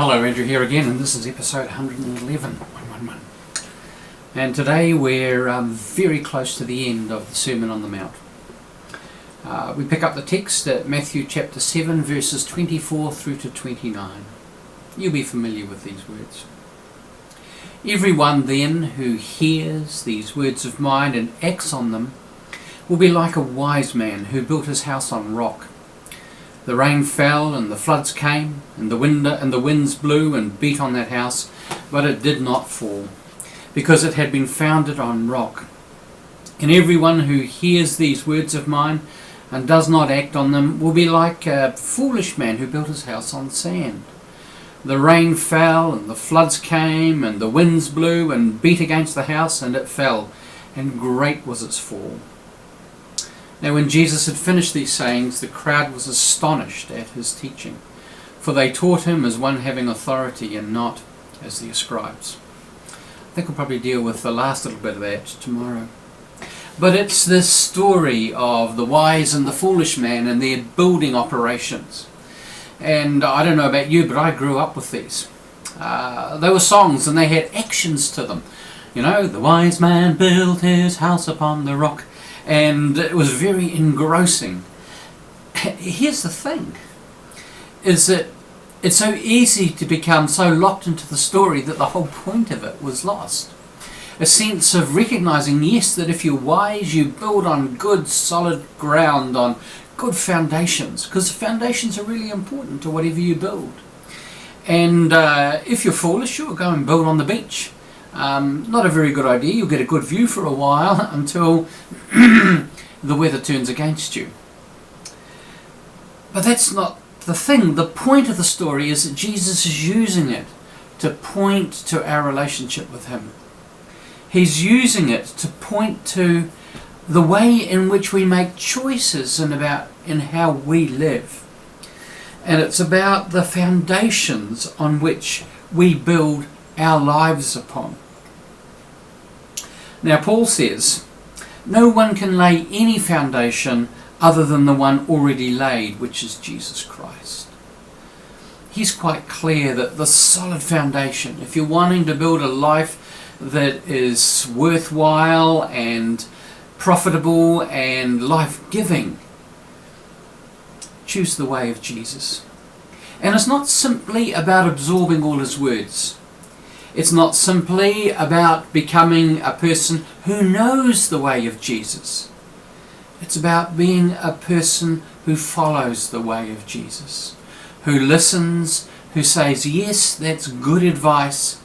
Hello, Andrew here again, and this is episode 111. And today we're very close to the end of the Sermon on the Mount. We pick up the text at Matthew chapter 7, verses 24 through to 29. You'll be familiar with these words. Everyone then who hears these words of mine and acts on them will be like a wise man who built his house on rock. The rain fell and the floods came, and the winds blew and beat on that house, but it did not fall, because it had been founded on rock. And everyone who hears these words of mine and does not act on them will be like a foolish man who built his house on sand. The rain fell and the floods came, and the winds blew and beat against the house, and it fell, and great was its fall. Now when Jesus had finished these sayings, the crowd was astonished at his teaching, for they taught him as one having authority and not as the scribes. I think we'll probably deal with the last little bit of that tomorrow. But it's this story of the wise and the foolish man and their building operations. And I don't know about you, but I grew up with these. They were songs and they had actions to them. You know, the wise man built his house upon the rock. And it was very engrossing. Here's the thing, is that it's so easy to become so locked into the story that the whole point of it was lost. A sense of recognizing, yes, that if you're wise, you build on good, solid ground, on good foundations, because the foundations are really important to whatever you build. And if you're foolish, you'll go and build on the beach. Not a very good idea. You'll get a good view for a while until the weather turns against you. But that's not the thing. The point of the story is that Jesus is using it to point to our relationship with him. He's using it to point to the way in which we make choices and in how we live. And it's about the foundations on which we build our lives upon. Now Paul says, no one can lay any foundation other than the one already laid, which is Jesus Christ. He's quite clear that the solid foundation, if you're wanting to build a life that is worthwhile and profitable and life-giving, choose the way of Jesus. And it's not simply about absorbing all his words. It's not simply about becoming a person who knows the way of Jesus. It's about being a person who follows the way of Jesus, who listens, who says, yes, that's good advice.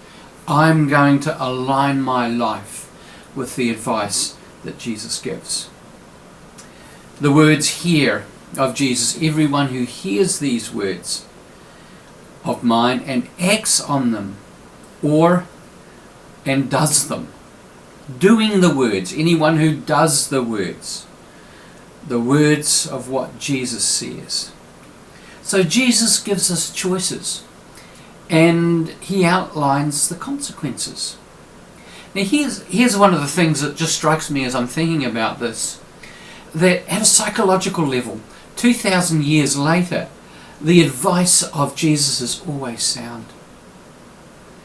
I'm going to align my life with the advice that Jesus gives. The words here of Jesus, everyone who hears these words of mine and acts on them, and does them. Doing the words, anyone who does the words of what Jesus says. So Jesus gives us choices, and he outlines the consequences. Now here's one of the things that just strikes me as I'm thinking about this, that at a psychological level, 2,000 years later, the advice of Jesus is always sound.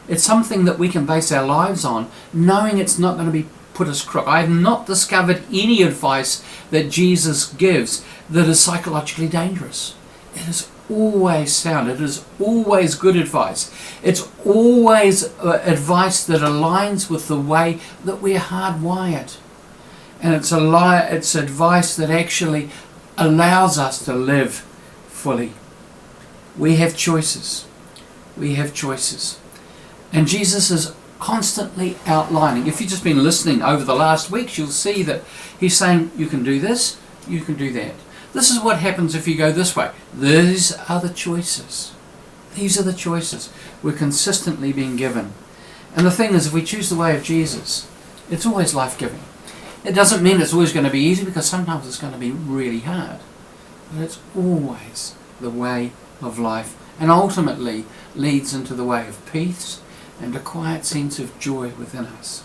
It's something that we can base our lives on, knowing it's not going to put us crook. I have not discovered any advice that Jesus gives that is psychologically dangerous. It is always sound. It is always good advice. It's always advice that aligns with the way that we're hardwired. And it's advice that actually allows us to live fully. We have choices. We have choices. And Jesus is constantly outlining. If you've just been listening over the last weeks, you'll see that he's saying, you can do this, you can do that. This is what happens if you go this way. These are the choices. These are the choices we're consistently being given. And the thing is, if we choose the way of Jesus, it's always life-giving. It doesn't mean it's always going to be easy, because sometimes it's going to be really hard. But it's always the way of life, and ultimately leads into the way of peace and a quiet sense of joy within us.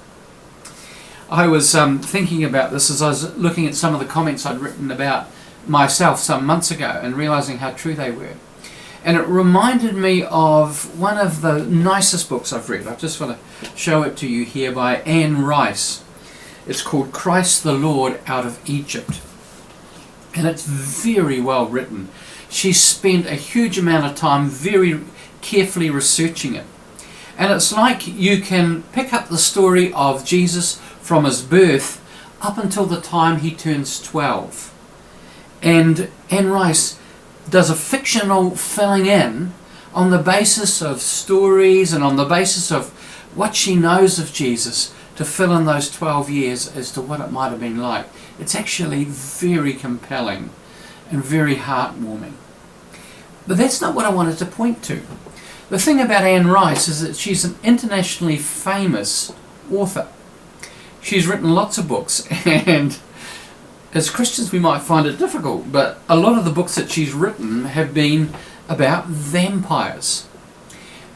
I was thinking about this as I was looking at some of the comments I'd written about myself some months ago and realizing how true they were. And it reminded me of one of the nicest books I've read. I just want to show it to you here, by Anne Rice. It's called Christ the Lord Out of Egypt. And it's very well written. She spent a huge amount of time very carefully researching it. And it's like you can pick up the story of Jesus from his birth up until the time he turns 12. And Anne Rice does a fictional filling in on the basis of stories and on the basis of what she knows of Jesus, to fill in those 12 years as to what it might have been like. It's actually very compelling and very heartwarming. But that's not what I wanted to point to. The thing about Anne Rice is that she's an internationally famous author. She's written lots of books, and as Christians we might find it difficult, but a lot of the books that she's written have been about vampires.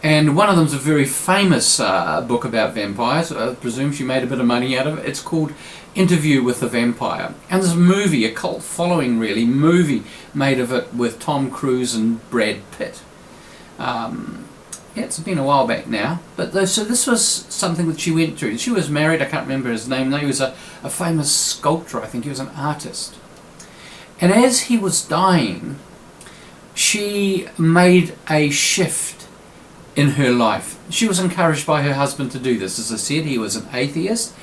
And one of them's a very famous book about vampires. I presume she made a bit of money out of it. It's called Interview with the Vampire. And there's a movie, a cult following really, movie made of it with Tom Cruise and Brad Pitt. Yeah, it's been a while back now. But so this was something that she went through. She was married, I can't remember his name. He was a famous sculptor, I think. He was an artist. And as he was dying, she made a shift in her life. She was encouraged by her husband to do this. As I said, he was an atheist,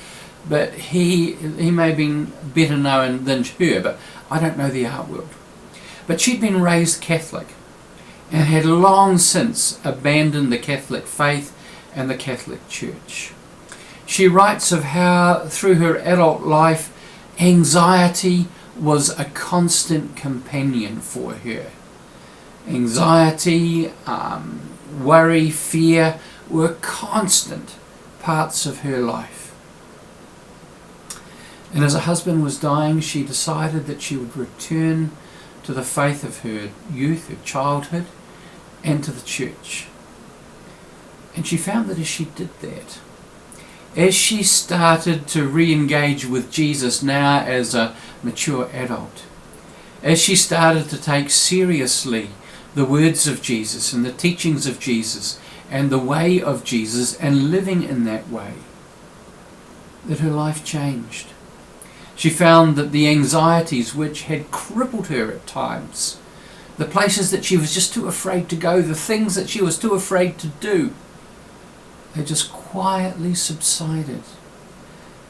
but he may have been better known than her, but I don't know the art world. But she'd been raised Catholic and had long since abandoned the Catholic faith and the Catholic Church. She writes of how through her adult life anxiety was a constant companion for her. Anxiety, worry, fear were constant parts of her life. And as her husband was dying, she decided that she would return to the faith of her youth, her childhood, and to the church. And she found that as she did that, as she started to re-engage with Jesus now as a mature adult, as she started to take seriously the words of Jesus and the teachings of Jesus and the way of Jesus and living in that way, that her life changed. She found that the anxieties which had crippled her at times, the places that she was just too afraid to go, the things that she was too afraid to do, they just quietly subsided.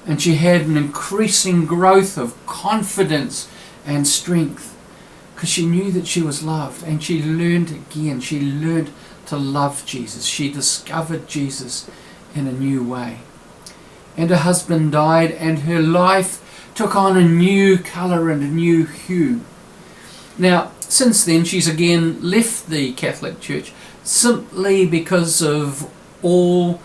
And she had an increasing growth of confidence and strength, because she knew that she was loved, and she learned again. She learned to love Jesus. She discovered Jesus in a new way. And her husband died, and her life took on a new colour and a new hue. Now, since then, she's again left the Catholic Church simply because of all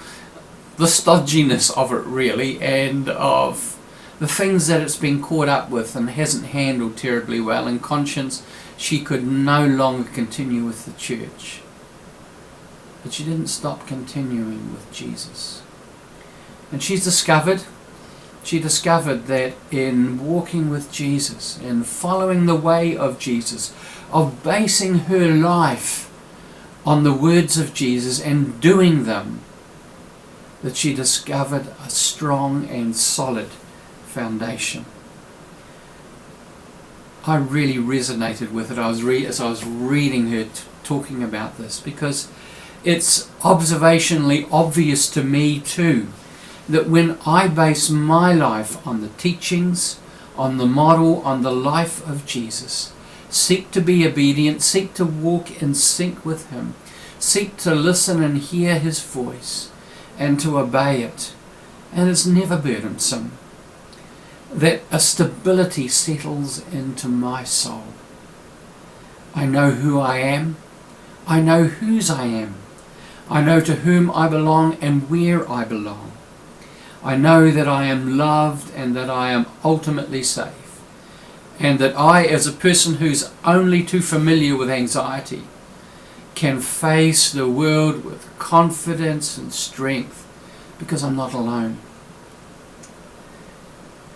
the stodginess of it, really, and of the things that it's been caught up with and hasn't handled terribly well. In conscience, she could no longer continue with the church. But she didn't stop continuing with Jesus. And she discovered that in walking with Jesus, in following the way of Jesus, of basing her life on the words of Jesus and doing them, that she discovered a strong and solid foundation. I really resonated with it as I was reading her talking about this, because it's observationally obvious to me too that when I base my life on the teachings, on the model, on the life of Jesus, seek to be obedient, seek to walk in sync with him, seek to listen and hear his voice and to obey it, and it's never burdensome, that a stability settles into my soul. I know who I am. I know whose I am. I know to whom I belong and where I belong. I know that I am loved and that I am ultimately safe. And that I, as a person who's only too familiar with anxiety, can face the world with confidence and strength because I'm not alone.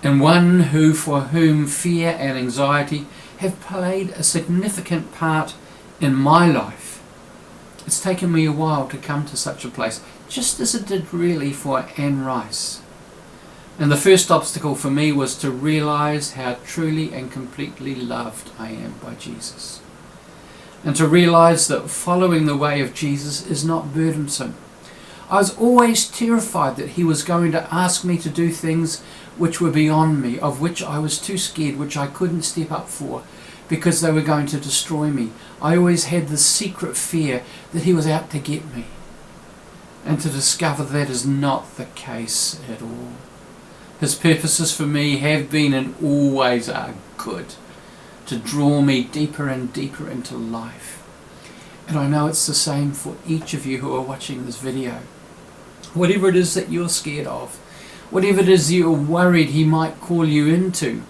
And one for whom fear and anxiety have played a significant part in my life It's taken me a while to come to such a place, just as it did really for Anne Rice. And the first obstacle for me was to realize how truly and completely loved I am by Jesus. And to realize that following the way of Jesus is not burdensome. I was always terrified that he was going to ask me to do things which were beyond me, of which I was too scared, which I couldn't step up for, because they were going to destroy me. I always had this secret fear that he was out to get me. And to discover that is not the case at all. His purposes for me have been and always are good, to draw me deeper and deeper into life. And I know it's the same for each of you who are watching this video. Whatever it is that you're scared of, whatever it is you're worried he might call you into,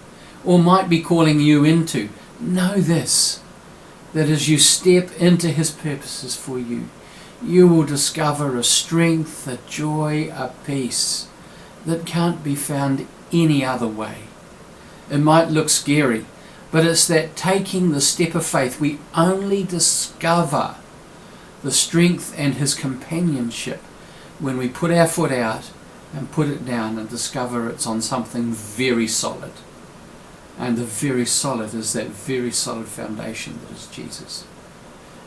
or might be calling you into, know this, that as you step into his purposes for you, you will discover a strength, a joy, a peace that can't be found any other way. It might look scary, but it's that taking the step of faith, we only discover the strength and his companionship when we put our foot out and put it down and discover it's on something very solid. And the very solid is that very solid foundation that is Jesus.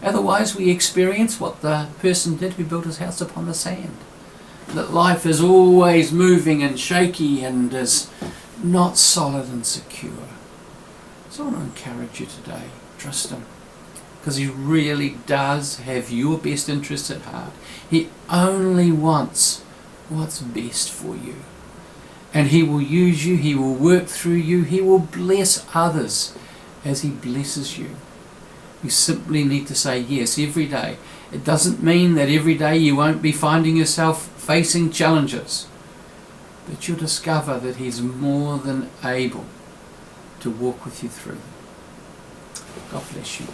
Otherwise we experience what the person did who built his house upon the sand. That life is always moving and shaky and is not solid and secure. So I want to encourage you today, trust him, because he really does have your best interests at heart. He only wants what's best for you. And he will use you, he will work through you, he will bless others as he blesses you. You simply need to say yes every day. It doesn't mean that every day you won't be finding yourself facing challenges, but you'll discover that he's more than able to walk with you through them. God bless you.